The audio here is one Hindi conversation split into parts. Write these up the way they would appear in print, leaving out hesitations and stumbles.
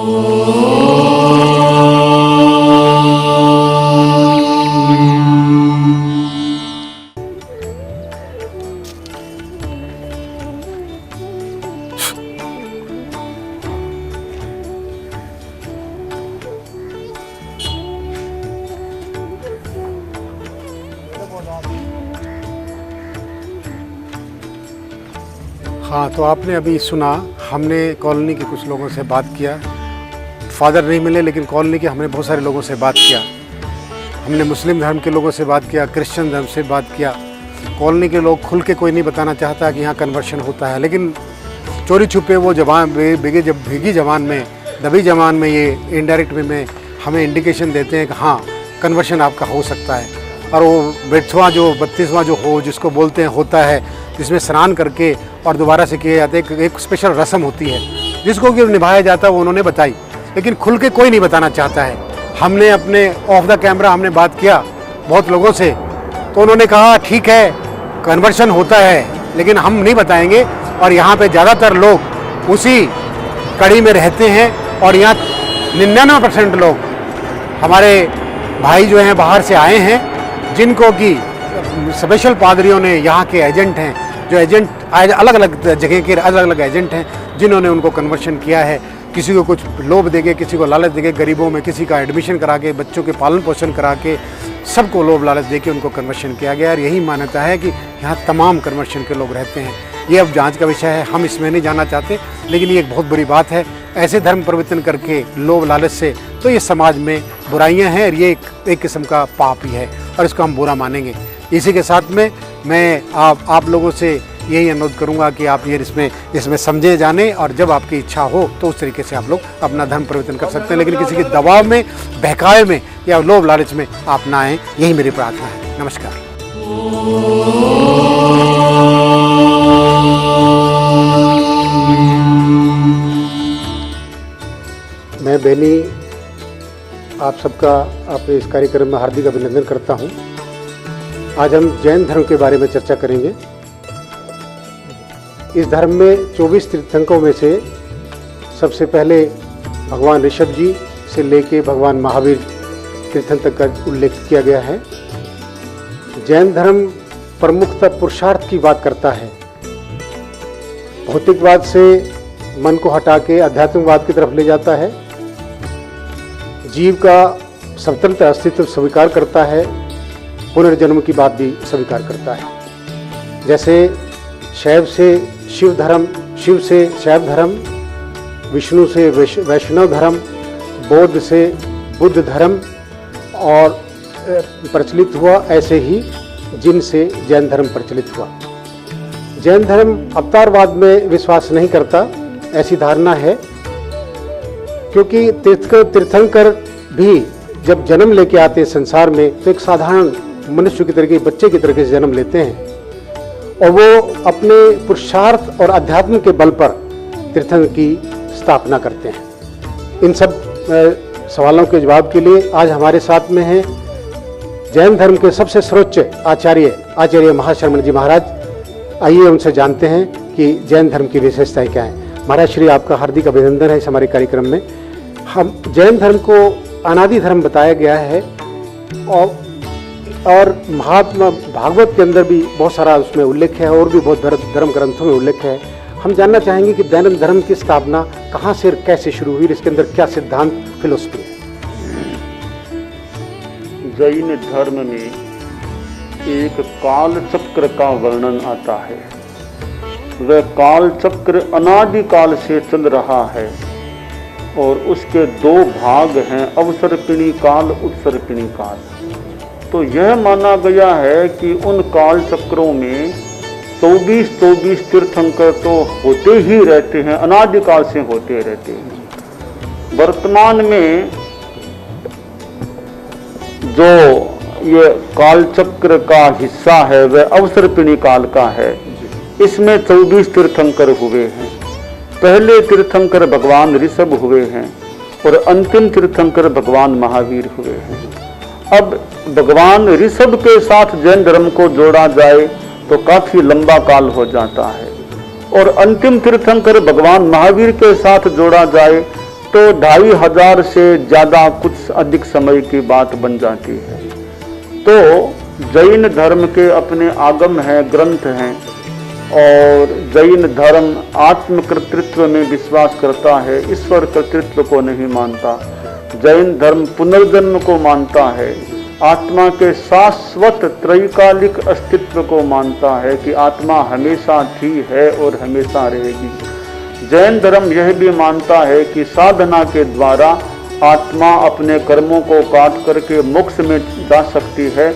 हाँ, तो आपने अभी सुना, हमने कॉलोनी के कुछ लोगों से बात किया। फादर नहीं मिले, लेकिन कॉलोनी के हमने बहुत सारे लोगों से बात किया। हमने मुस्लिम धर्म के लोगों से बात किया, क्रिश्चियन धर्म से बात किया। कॉलोनी के लोग खुल के कोई नहीं बताना चाहता कि यहाँ कन्वर्शन होता है, लेकिन चोरी छुपे वो भीगी जबान में, दबी जबान में, ये इनडायरेक्ट वे में हमें इंडिकेशन देते हैं कि हाँ, कन्वर्शन आपका हो सकता है। और वो 32वां जो हो, जिसको बोलते हैं, होता है, जिसमें स्नान करके और दोबारा से किए जाते हैं। एक स्पेशल रस्म होती है जिसको कि निभाया जाता है, वो उन्होंने बताई, लेकिन खुल के कोई नहीं बताना चाहता है। हमने अपने ऑफ द कैमरा हमने बात किया बहुत लोगों से, तो उन्होंने कहा ठीक है, कन्वर्शन होता है, लेकिन हम नहीं बताएंगे। और यहाँ पे ज़्यादातर लोग उसी कड़ी में रहते हैं, और यहाँ 99% लोग हमारे भाई जो हैं बाहर से आए हैं, जिनको कि स्पेशल पादरियों ने, यहाँ के एजेंट हैं, जो एजेंट अलग अलग जगह के अलग अलग एजेंट हैं, जिन्होंने उनको कन्वर्शन किया है। किसी को कुछ लोभ देके, किसी को लालच देके, गरीबों में किसी का एडमिशन करा के, बच्चों के पालन पोषण करा के, सबको लोभ लालच देके उनको कन्वर्शन किया गया। और यही मान्यता है कि यहाँ तमाम कन्वर्शन के लोग रहते हैं। ये अब जांच का विषय है, हम इसमें नहीं जाना चाहते, लेकिन ये एक बहुत बुरी बात है। ऐसे धर्म परिवर्तन करके लोभ लालच से, तो ये समाज में बुराइयाँ हैं, और ये एक किस्म का पाप ही है, और इसको हम बुरा मानेंगे। इसी के साथ में मैं आप लोगों से यही अनुरोध करूंगा कि आप ये इसमें समझे जाने, और जब आपकी इच्छा हो तो उस तरीके से आप लोग अपना धर्म परिवर्तन कर सकते हैं, लेकिन किसी के दबाव में, बहकावे में या लोभ लालच में आप ना आएँ, यही मेरी प्रार्थना है। नमस्कार। मैं बेनी आप सबका अपने इस कार्यक्रम में हार्दिक अभिनंदन करता हूँ। आज हम जैन धर्म के बारे में चर्चा करेंगे। इस धर्म में 24 तीर्थंकरों में से सबसे पहले भगवान ऋषभ जी से लेके भगवान महावीर तीर्थंकर तक का उल्लेख किया गया है। जैन धर्म प्रमुखतः पुरुषार्थ की बात करता है। भौतिकवाद से मन को हटा के आध्यात्मिकवाद की तरफ ले जाता है। जीव का स्वतंत्र अस्तित्व स्वीकार करता है, पुनर्जन्म की बात भी स्वीकार करता है। जैसे शैव से शिव धर्म, शिव से शैव धर्म, विष्णु से वैष्णव धर्म, बौद्ध से बुद्ध धर्म और प्रचलित हुआ, ऐसे ही जिन से जैन धर्म प्रचलित हुआ। जैन धर्म अवतारवाद में विश्वास नहीं करता, ऐसी धारणा है, क्योंकि तीर्थंकर भी जब जन्म लेके आते हैं संसार में, तो एक साधारण मनुष्य की तरीके, बच्चे की तरीके से जन्म लेते हैं, और वो अपने पुरुषार्थ और अध्यात्म के बल पर तीर्थंकर की स्थापना करते हैं। इन सब सवालों के जवाब के लिए आज हमारे साथ में हैं जैन धर्म के सबसे सर्वोच्च आचार्य महाश्रमण जी महाराज। आइए उनसे जानते हैं कि जैन धर्म की विशेषताएं क्या हैं। महाराज श्री, आपका हार्दिक अभिनंदन है इस हमारे कार्यक्रम में। हम जैन धर्म को अनादि धर्म बताया गया है, और महात्मा भागवत के अंदर भी बहुत सारा उसमें उल्लेख है, और भी बहुत धर्म ग्रंथों में उल्लेख है। हम जानना चाहेंगे कि जैन धर्म की स्थापना कहाँ से और कैसे शुरू हुई, इसके अंदर क्या सिद्धांत, फिलोसफी है। जैन धर्म में एक काल चक्र का वर्णन आता है। वह काल चक्र अनादि काल से चल रहा है, और उसके दो भाग हैं, अवसर्पिणी काल, उत्सर्पिणी काल। तो यह माना गया है कि उन काल चक्रों में 24 तीर्थंकर तो होते ही रहते हैं, अनादिकाल से होते रहते हैं। वर्तमान में जो ये काल चक्र का हिस्सा है वह अवसर्पिणी काल का है। इसमें 24 तीर्थंकर हुए हैं। पहले तीर्थंकर भगवान ऋषभ हुए हैं, और अंतिम तीर्थंकर भगवान महावीर हुए हैं। अब भगवान ऋषभ के साथ जैन धर्म को जोड़ा जाए तो काफी लंबा काल हो जाता है, और अंतिम तीर्थंकर भगवान महावीर के साथ जोड़ा जाए तो 2500 से ज़्यादा कुछ अधिक समय की बात बन जाती है। तो जैन धर्म के अपने आगम हैं, ग्रंथ हैं, और जैन धर्म आत्मकर्तृत्व में विश्वास करता है, ईश्वर कर्तृत्व को नहीं मानता। जैन धर्म पुनर्जन्म को मानता है, आत्मा के शाश्वत त्रैकालिक अस्तित्व को मानता है कि आत्मा हमेशा थी, है और हमेशा रहेगी। जैन धर्म यह भी मानता है कि साधना के द्वारा आत्मा अपने कर्मों को काट करके मोक्ष में जा सकती है,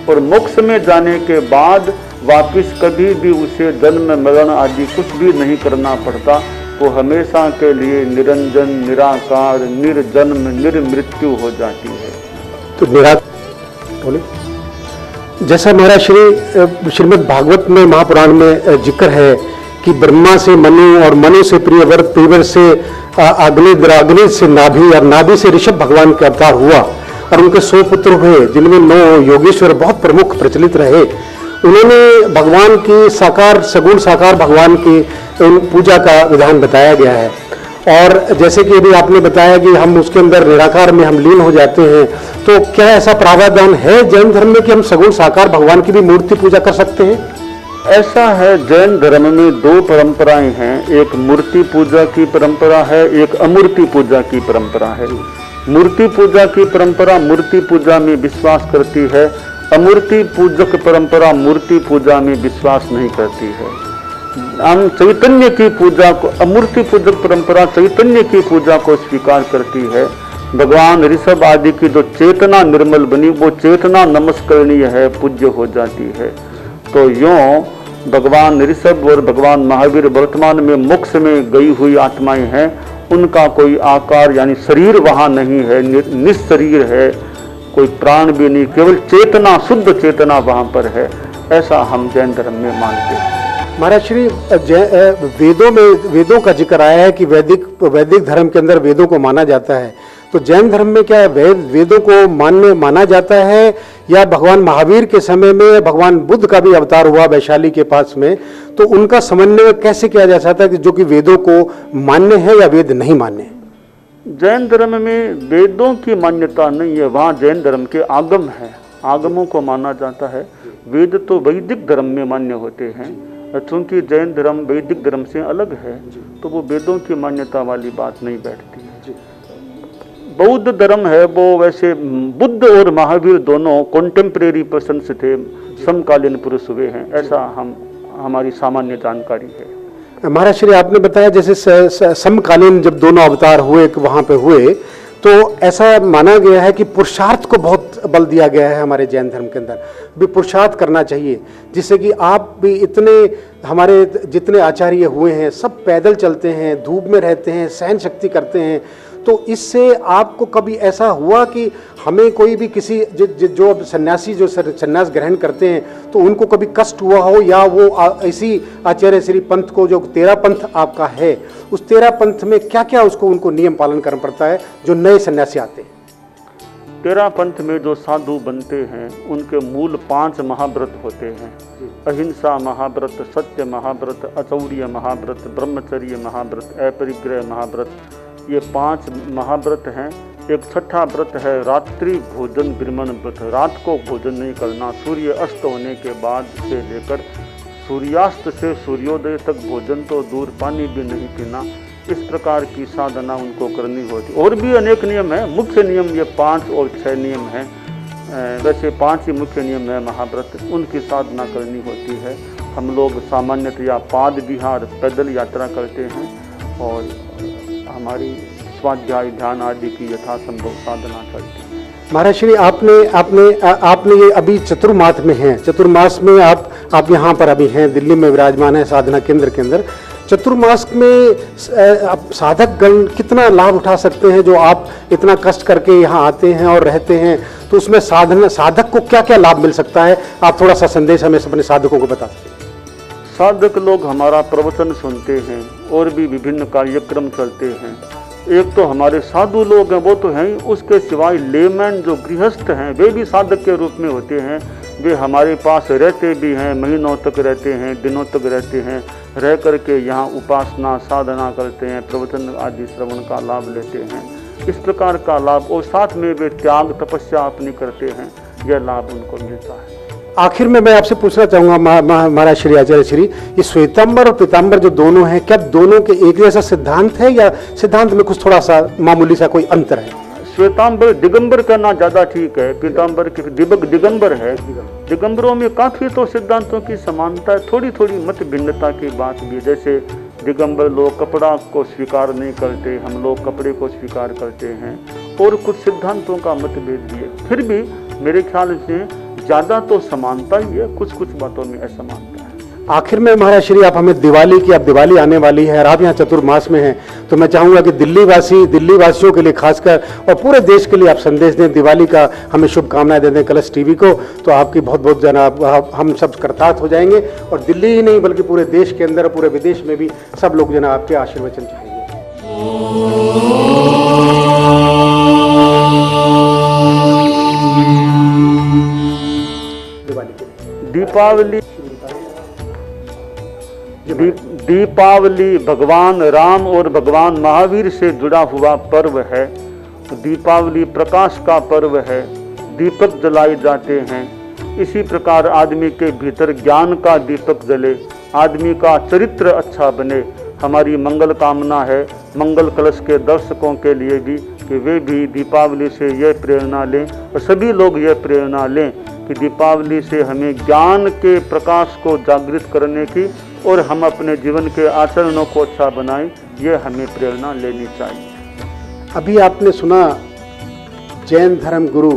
और मोक्ष में जाने के बाद वापिस कभी भी उसे जन्म मरण आदि कुछ भी नहीं करना पड़ता। वो हमेशा के लिए निरंजन, निराकार, निर्जन्म, निर्मृत्यु हो जाती है। तो बोले जैसा महाराज श्रीमद् भागवत में महापुराण में जिक्र है कि ब्रह्मा से मनु और मनु से प्रियव्रत, प्रियव्रत से अग्नि, अग्नि से नाभि और नाभि से ऋषभ भगवान का अवतार हुआ, और उनके 100 पुत्र हुए, जिनमें 9 योगेश्वर बहुत प्रमुख प्रचलित रहे। उन्होंने भगवान की साकार, सगुण साकार भगवान की पूजा का विधान बताया गया है। और जैसे कि अभी आपने बताया कि हम उसके अंदर निराकार में हम लीन हो जाते हैं, तो क्या ऐसा प्रावधान है जैन धर्म में कि हम सगुण साकार भगवान की भी मूर्ति पूजा कर सकते हैं? ऐसा है, जैन धर्म में 2 परंपराएं हैं, एक मूर्ति पूजा की परंपरा है, एक अमूर्ति पूजा की परंपरा है। मूर्ति पूजा की परंपरा मूर्ति पूजा में विश्वास करती है, अमूर्ति पूजक परंपरा मूर्ति पूजा में विश्वास नहीं करती है। हम चैतन्य की पूजा को, अमूर्ति पूजक परंपरा चैतन्य की पूजा को स्वीकार करती है। भगवान ऋषभ आदि की जो चेतना निर्मल बनी, वो चेतना नमस्करणीय है, पूज्य हो जाती है। तो यूँ भगवान ऋषभ और भगवान महावीर वर्तमान में मोक्ष में गई हुई आत्माएं हैं, उनका कोई आकार यानी शरीर वहाँ नहीं है, निशरीर है, कोई प्राण भी नहीं, केवल चेतना, शुद्ध चेतना वहाँ पर है। ऐसा हम जैन धर्म में मानते हैं। महाराज श्री, वेदों का जिक्र आया है कि वैदिक धर्म के अंदर वेदों को माना जाता है, तो जैन धर्म में क्या वेदों को माना जाता है, या भगवान महावीर के समय में भगवान बुद्ध का भी अवतार हुआ वैशाली के पास में, तो उनका समन्वय कैसे किया जा सकता है कि जो कि वेदों को मान्य है या वेद नहीं मान्य है? जैन धर्म में वेदों की मान्यता नहीं है, वहाँ जैन धर्म के आगम है, आगमों को माना जाता है। वेद तो वैदिक धर्म में मान्य होते हैं, चूंकि जैन धर्म वैदिक धर्म से अलग है, तो वो वेदों की मान्यता वाली बात नहीं बैठती है। बौद्ध धर्म है, वो वैसे बुद्ध और महावीर दोनों कॉन्टेम्परेरी पर्सन्स थे, समकालीन पुरुष हुए हैं, ऐसा हमारी सामान्य जानकारी है। महाराज श्री, आपने बताया जैसे समकालीन जब दोनों अवतार हुए वहाँ पे हुए, तो ऐसा माना गया है कि पुरुषार्थ को बहुत बल दिया गया है हमारे जैन धर्म के अंदर, भी पुरुषार्थ करना चाहिए, जिससे कि आप भी इतने हमारे जितने आचार्य हुए हैं सब पैदल चलते हैं, धूप में रहते हैं, सहन शक्ति करते हैं, तो इससे आपको कभी ऐसा हुआ कि हमें कोई भी किसी जो सन्यासी जो सन्यास ग्रहण करते हैं तो उनको कभी कष्ट हुआ हो, या वो इसी आचार्य श्री पंथ को जो 13 पंथ आपका है, उस 13 पंथ में क्या क्या उनको नियम पालन करना पड़ता है जो नए सन्यासी आते हैं? 13 पंथ में जो साधु बनते हैं उनके मूल 5 महाव्रत होते हैं। अहिंसा महाव्रत, सत्य महाव्रत, अचौर्य महाव्रत, ब्रह्मचर्य महाव्रत, अपरिग्रह महाव्रत, ये 5 महाव्रत हैं। एक छठा व्रत है रात्रि भोजन विरमण व्रत, रात को भोजन नहीं करना, सूर्य अस्त होने के बाद से लेकर सूर्यास्त से सूर्योदय तक भोजन तो दूर, पानी भी नहीं पीना। इस प्रकार की साधना उनको करनी होती। और भी अनेक नियम हैं, मुख्य नियम ये 5 और 6 नियम हैं। वैसे 5 ही मुख्य नियम है महाव्रत, उनकी साधना करनी होती है। हम लोग सामान्यतया पाद विहार पैदल यात्रा करते हैं और हमारी स्वाध्याय ध्यान आदि की यथासंभव साधना चलती है। महाराज श्री, आपने ये अभी चतुर्मास में हैं, चतुर्मास में आप यहाँ पर अभी हैं, दिल्ली में विराजमान है साधना केंद्र के अंदर। चतुर्मास में साधक गण कितना लाभ उठा सकते हैं? जो आप इतना कष्ट करके यहाँ आते हैं और रहते हैं, तो उसमें साधक को क्या क्या लाभ मिल सकता है? आप थोड़ा सा संदेश हमें अपने साधकों को बता सकते हैं। साधक लोग हमारा प्रवचन सुनते हैं और भी विभिन्न कार्यक्रम चलते हैं। एक तो हमारे साधु लोग हैं, वो तो हैं, उसके सिवाय लेमैन जो गृहस्थ हैं वे भी साधक के रूप में होते हैं। वे हमारे पास रहते भी हैं, महीनों तक रहते हैं, दिनों तक रहते हैं, रह करके यहाँ उपासना साधना करते हैं, प्रवचन आदि श्रवण का लाभ लेते हैं। इस प्रकार का लाभ, और साथ में वे त्याग तपस्या अपनी करते हैं, यह लाभ उनको मिलता है। आखिर में मैं आपसे पूछना चाहूँगा महाराज श्री आचार्य श्री, ये श्वेतांबर और पीतांबर जो दोनों हैं, क्या दोनों के एक जैसा सिद्धांत है या सिद्धांत में कुछ थोड़ा सा मामूली सा कोई अंतर है? श्वेतांबर दिगंबर कहना ज़्यादा ठीक है, पीतांबर की दिगंबर है। दिगंबरों में काफ़ी तो सिद्धांतों की समानता है, थोड़ी थोड़ी मत भिन्नता की बात भी। जैसे दिगंबर लोग कपड़ा को स्वीकार नहीं करते, हम लोग कपड़े को स्वीकार करते हैं, और कुछ सिद्धांतों का मतभेद भी है। फिर भी मेरे ख्याल से ज़्यादा तो समानता ही है, कुछ कुछ बातों में असमानता है। आखिर में महाराज श्री, आप हमें दिवाली की, अब दिवाली आने वाली है और आप यहाँ चतुर्मास में हैं, तो मैं चाहूँगा कि दिल्ली वासियों के लिए खासकर और पूरे देश के लिए आप संदेश दें, दिवाली का हमें शुभकामनाएं दे दें कलश टीवी को, तो आपकी बहुत बहुत जनाब हम सब कृतार्थ हो जाएंगे। और दिल्ली ही नहीं बल्कि पूरे देश के अंदर, पूरे विदेश में भी सब लोग जना आपके आशीर्वचन चाहेंगे। दीपावली भगवान राम और भगवान महावीर से जुड़ा हुआ पर्व है। दीपावली प्रकाश का पर्व है, दीपक जलाए जाते हैं। इसी प्रकार आदमी के भीतर ज्ञान का दीपक जले, आदमी का चरित्र अच्छा बने, हमारी मंगल कामना है मंगल कलश के दर्शकों के लिए भी, कि वे भी दीपावली से यह प्रेरणा लें और सभी लोग यह प्रेरणा लें कि दीपावली से हमें ज्ञान के प्रकाश को जागृत करने की और हम अपने जीवन के आचरणों को अच्छा बनाएं, यह हमें प्रेरणा लेनी चाहिए। अभी आपने सुना जैन धर्म गुरु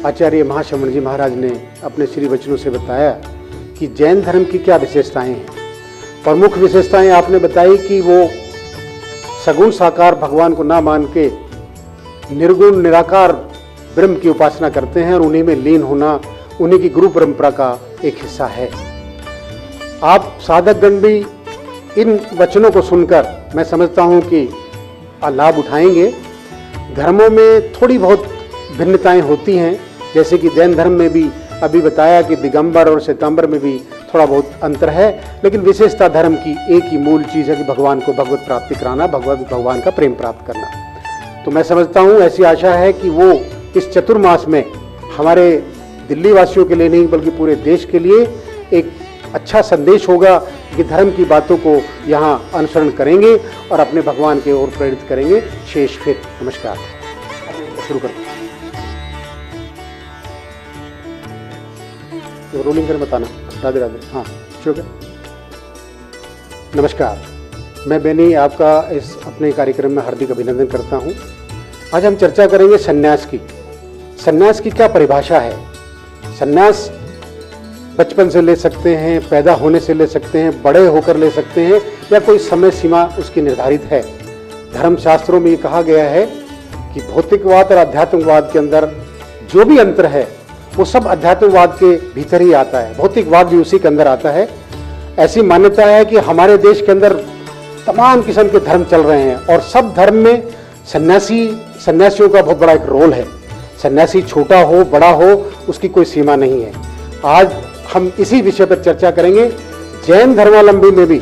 आचार्य महाश्रवण जी महाराज ने अपने श्री वचनों से बताया कि जैन धर्म की क्या विशेषताएं हैं। प्रमुख विशेषताएं आपने बताई कि वो सगुण साकार भगवान को ना मान के निर्गुण निराकार ब्रह्म की उपासना करते हैं और उन्हीं में लीन होना उन्हीं की गुरु परंपरा का एक हिस्सा है। आप साधकगण भी इन वचनों को सुनकर मैं समझता हूं कि लाभ उठाएंगे। धर्मों में थोड़ी बहुत भिन्नताएं होती हैं, जैसे कि जैन धर्म में भी अभी बताया कि दिगंबर और श्वेतांबर में भी थोड़ा बहुत अंतर है, लेकिन विशेषता धर्म की एक ही मूल चीज़ है कि भगवान को भगवत प्राप्ति कराना, भगवान का प्रेम प्राप्त करना। तो मैं समझता हूँ, ऐसी आशा है कि वो इस चतुर्मास में हमारे दिल्ली वासियों के लिए नहीं बल्कि पूरे देश के लिए एक अच्छा संदेश होगा कि धर्म की बातों को यहाँ अनुसरण करेंगे और अपने भगवान की ओर प्रेरित करेंगे। शेष फिर नमस्कार, शुरू करते तो रोलिंग कर बताना। राधे राधे। हाँ शुरू कर। नमस्कार, मैं बेनी आपका इस अपने कार्यक्रम में हार्दिक अभिनंदन करता हूँ। आज हम चर्चा करेंगे सन्यास की। सन्यास की क्या परिभाषा है? सन्यास बचपन से ले सकते हैं, पैदा होने से ले सकते हैं, बड़े होकर ले सकते हैं, या कोई समय सीमा उसकी निर्धारित है? धर्मशास्त्रों में ये कहा गया है कि भौतिकवाद और आध्यात्मिकवाद के अंदर जो भी अंतर है वो सब आध्यात्मिकवाद के भीतर ही आता है, भौतिकवाद भी उसी के अंदर आता है। ऐसी मान्यता है कि हमारे देश के अंदर तमाम किस्म के धर्म चल रहे हैं और सब धर्म में सन्यासियों का बहुत बड़ा एक रोल है। सन्यासी छोटा हो बड़ा हो उसकी कोई सीमा नहीं है। आज हम इसी विषय पर चर्चा करेंगे। जैन धर्मावलंबी में भी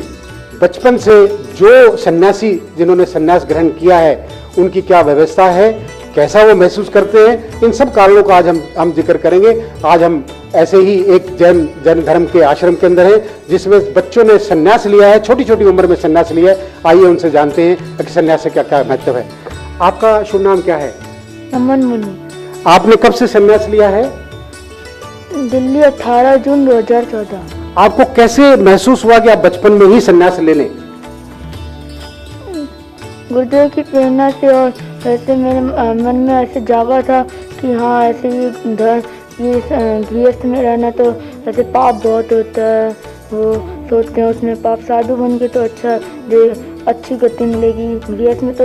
बचपन से जो सन्यासी जिन्होंने सन्यास ग्रहण किया है उनकी क्या व्यवस्था है, कैसा वो महसूस करते हैं, इन सब कारणों का आज हम जिक्र करेंगे। आज हम ऐसे ही एक जैन धर्म के आश्रम के अंदर है जिसमें बच्चों ने सन्यास लिया है, छोटी छोटी उम्र में सन्यास लिया है। आइए उनसे जानते हैं कि सन्यास से क्या क्या महत्व है। आपका शुभ नाम क्या है? अमन मुनि। आपने कब से सन्यास लिया है? दिल्ली 18 जून 2014। आपको कैसे महसूस हुआ कि आप बचपन में ही सन्यास ले लें? गुरुदेव की प्रेरणा से, और ऐसे मेरे मन में ऐसे जागा था कि हाँ ऐसे ही गृहस्थ में रहना तो ऐसे पाप बहुत होता है। वो सोचते हैं उसमें पाप, साधु बन के तो अच्छी गति मिलेगी। गृहस्थ में तो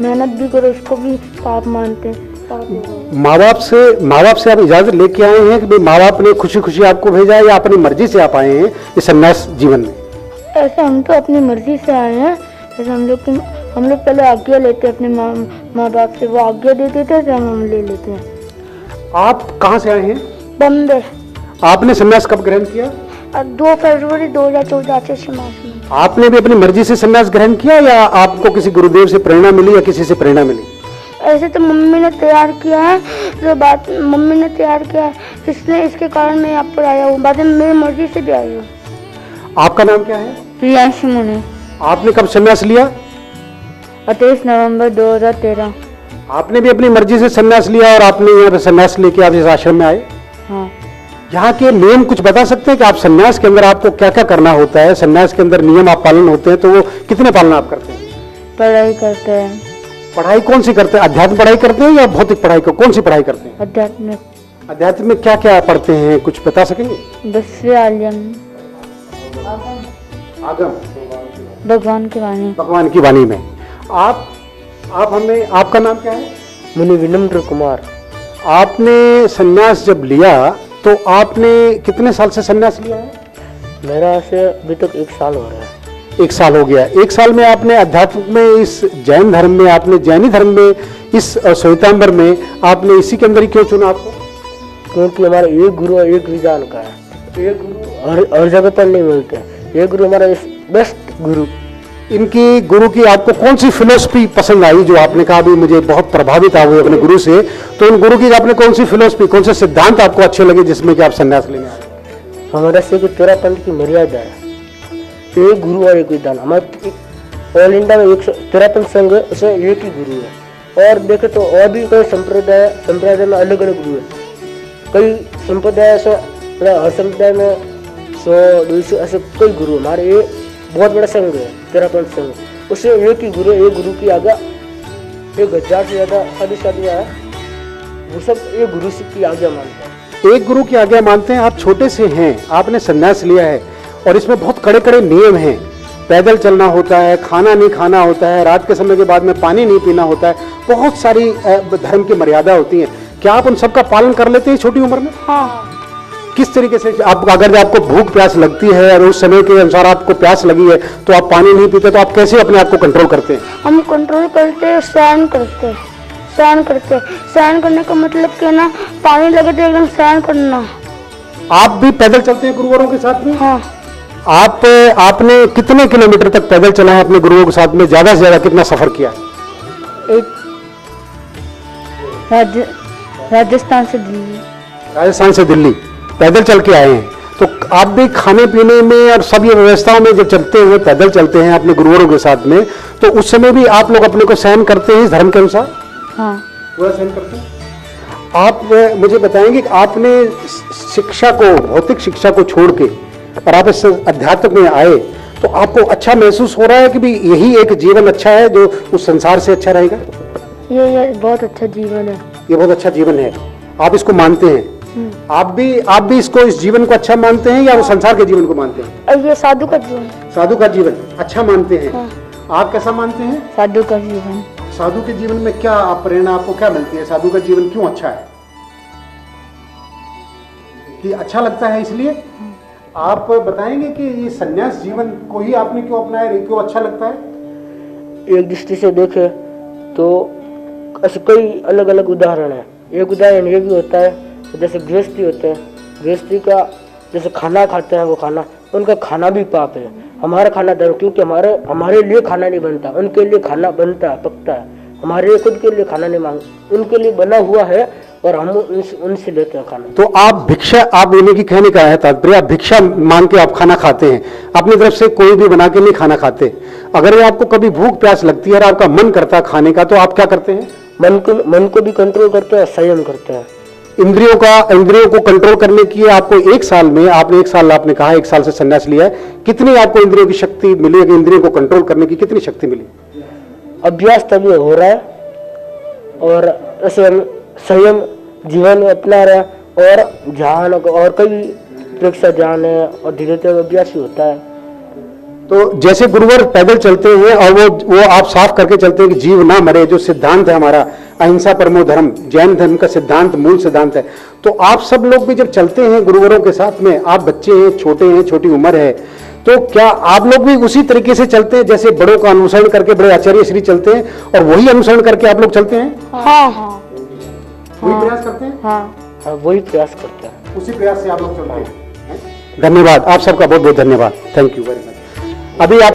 मेहनत भी करो उसको भी पाप मानते हैं। माँ बाप से आप इजाजत लेके आए हैं कि भाई माँ बाप ने खुशी खुशी आपको भेजा है या अपनी मर्जी से आप आए हैं इस सन्यास जीवन में? ऐसे हम तो अपनी मर्जी से आए हैं। जैसे हम लोग पहले आज्ञा लेते हैं अपने माँ बाप से, वो आज्ञा देते थे तो हम ले लेते हैं। आप कहाँ से आए हैं? बम्बे। आपने संन्यास कब ग्रहण किया? 2 फरवरी 2014 से मास में। आपने भी अपनी मर्जी से संन्यास ग्रहण किया या आपको किसी गुरुदेव से प्रेरणा मिली या किसी से प्रेरणा मिली? ऐसे तो मम्मी ने तैयार किया है, जो बात मम्मी ने तैयार किया है, इसलिए इसके कारण मैं यहाँ पर आया हूँ। बाद में मेरी मर्जी से भी आई हूँ। आपका नाम क्या है? प्रियांशु मुनि। आपने कब संन्यास लिया? 28 नवंबर 2013। आपने भी अपनी मर्जी से संन्यास लिया और आपने यहाँ पे संन्यास लेके आप इस आश्रम में आए? हाँ। यहाँ के नियम कुछ बता सकते हैं कि आप संन्यास के अंदर आपको क्या क्या करना होता है? संन्यास के अंदर नियम आप पालन होते हैं तो वो कितने पालन आप करते हैं? पढ़ाई करते हैं। पढ़ाई कौन सी करते हैं? अध्यात्म पढ़ाई करते हैं या भौतिक पढ़ाई को कौन सी पढ़ाई करते हैं? आध्यात्मिक। अध्यात्म में क्या क्या पढ़ते हैं, कुछ बता सकेंगे? 10वें आलियम, आगम, भगवान की वाणी। भगवान की वाणी में। आप हमें, आपका नाम क्या है? मुनि विनम्र कुमार। आपने संन्यास जब लिया तो आपने कितने साल से संन्यास लिया है? मेरा से अभी तक 1 साल हो रहा है। 1 साल हो गया। 1 साल में आपने अध्यात्म में, इस जैन धर्म में, आपने जैनी धर्म में, इस श्वेतांबर में आपने इसी के अंदर ही क्यों चुना आपको? क्योंकि हमारा एक गुरु और एक विधान का है। एक गुरु हर जगह पर नहीं मिलते। ये गुरु हमारा बेस्ट गुरु। इनकी गुरु की आपको कौन सी फिलोसफी पसंद आई जो आपने कहा भी मुझे बहुत प्रभावित हुए अपने गुरु से? तो उन गुरु की आपने कौन सी फिलोसफी, कौन से सिद्धांत आपको अच्छे लगे जिसमें कि आप संन्यास लेने आए? हमारा से 13 पंथ की मर्यादा है। एक गुरु और एक विधान। हमारे ऑल इंडिया में 13 पंथ संघ है, उसमें एक ही गुरु है। और देखे तो और भी कई संप्रदाय में अलग अलग गुरु है। कई संप्रदाय से हर संप्रदाय में 100-200 ऐसे कई गुरु। हमारे ये बहुत बड़ा संघ है 13 पंथ संघ। उससे एक ही गुरु, एक गुरु की आज्ञा 1000 से ज्यादा शादी है, वो सब एक गुरु की आज्ञा मानते हैं। एक गुरु की आज्ञा मानते हैं। आप छोटे से हैं, आपने संन्यास लिया है और इसमें बहुत कड़े कड़े नियम हैं। पैदल चलना होता है, खाना नहीं खाना होता है, रात के समय के बाद में पानी नहीं पीना होता है, बहुत सारी धर्म की मर्यादा होती हैं। क्या आप उन सबका पालन कर लेते हैं छोटी उम्र में? हाँ। किस तरीके से? आप अगर आपको भूख प्यास लगती है और उस समय के अनुसार आपको प्यास लगी है तो आप पानी नहीं पीते, तो आप कैसे अपने आप को कंट्रोल करते हैं? हम कंट्रोल करते हैं, सहन करते हैं। सहन करने का मतलब क्या ना, पानी लगे तो एकदम सहन करना। आप भी पैदल चलते हैं गुरुवरों के साथ में? हाँ। आपने कितने किलोमीटर तक पैदल चला है अपने गुरुओं के साथ में? ज्यादा से ज्यादा कितना सफर किया? राजस्थान से दिल्ली। राजस्थान से दिल्ली पैदल चल के आए हैं। तो आप भी खाने पीने में और सब ये व्यवस्थाओं में जब चलते हुए पैदल चलते हैं अपने गुरुवरों के साथ में, तो उस समय भी आप लोग अपने को सहन करते हैं इस धर्म के अनुसार? हाँ। पूरा सहन करते हैं। आप मुझे बताएंगे कि आपने शिक्षा को, भौतिक शिक्षा को छोड़ के और आप इस अध्यात्म में आए तो आपको अच्छा महसूस हो रहा है कि भी यही एक जीवन अच्छा है जो उस संसार से अच्छा रहेगा? ये बहुत अच्छा जीवन है। ये बहुत अच्छा जीवन है, आप इसको मानते हैं? आप भी इसको, इस जीवन को अच्छा मानते हैं या वो संसार के जीवन को मानते हैं? और ये साधु का जीवन। साधु का जीवन अच्छा मानते हैं। हाँ। आप कैसा मानते हैं? साधु का जीवन। साधु के जीवन में क्या प्रेरणा आपको क्या मिलती है? साधु का जीवन क्यों अच्छा है? कि अच्छा लगता है इसलिए? आप बताएंगे कि ये संन्यास जीवन को ही आपने क्यों अपनाया, क्यों अच्छा लगता है? एक दृष्टि से देखे तो ऐसे कई अलग अलग उदाहरण है। एक उदाहरण ये भी होता है जैसे गृहस्थी होते हैं, गृहस्थी का जैसे खाना खाते हैं, वो खाना, उनका खाना भी पाप है। हमारा खाना धर्म, क्योंकि हमारे लिए खाना नहीं बनता, उनके लिए खाना बनता है, पकता है। हमारे लिए खुद के लिए खाना नहीं मांग, उनके लिए बना हुआ है और हम उनसे लेते हैं खाना। तो आप भिक्षा, आप लेने की कहने का है तात्पर्य, आप भिक्षा मांग के आप खाना खाते हैं, अपनी तरफ से कोई भी बना के नहीं खाना खाते। अगर आपको कभी भूख प्यास लगती है और आपका मन करता है खाने का, तो आप क्या करते हैं? मन को भी कंट्रोल करते हैं, संयम करते हैं। इंद्रियों को कंट्रोल करने की आपको 1 साल में, आपने 1 साल, आपने कहा 1 साल से संन्यास लिया है, कितनी आपको इंद्रियों की शक्ति मिली है? इंद्रियों को कंट्रोल करने की कितनी शक्ति मिली? अभ्यास तभी हो रहा है और ऐसे हम संयम जीवन में अपना रहे और ध्यान और कई परीक्षा ध्यान है और धीरे धीरे अभ्यास ही होता है। तो जैसे गुरुवर पैदल चलते हैं और वो आप साफ करके चलते हैं कि जीव ना मरे, जो सिद्धांत है हमारा अहिंसा परमो धर्म, जैन धर्म का सिद्धांत, मूल सिद्धांत है। तो आप सब लोग भी जब चलते हैं गुरुवरों के साथ में, आप बच्चे हैं, छोटे हैं, छोटी उम्र है, तो क्या आप लोग भी उसी तरीके से चलते हैं जैसे बड़ों का अनुसरण करके बड़े आचार्य श्री चलते हैं और वही अनुसरण करके आप लोग चलते हैं? हाँ। वही प्रयास करते हैं? हाँ। हाँ, वही प्रयास करते हैं। उसी प्रयास से आप लोग चलते हैं। धन्यवाद, आप सबका बहुत बहुत धन्यवाद। Thank you very much. अभी आप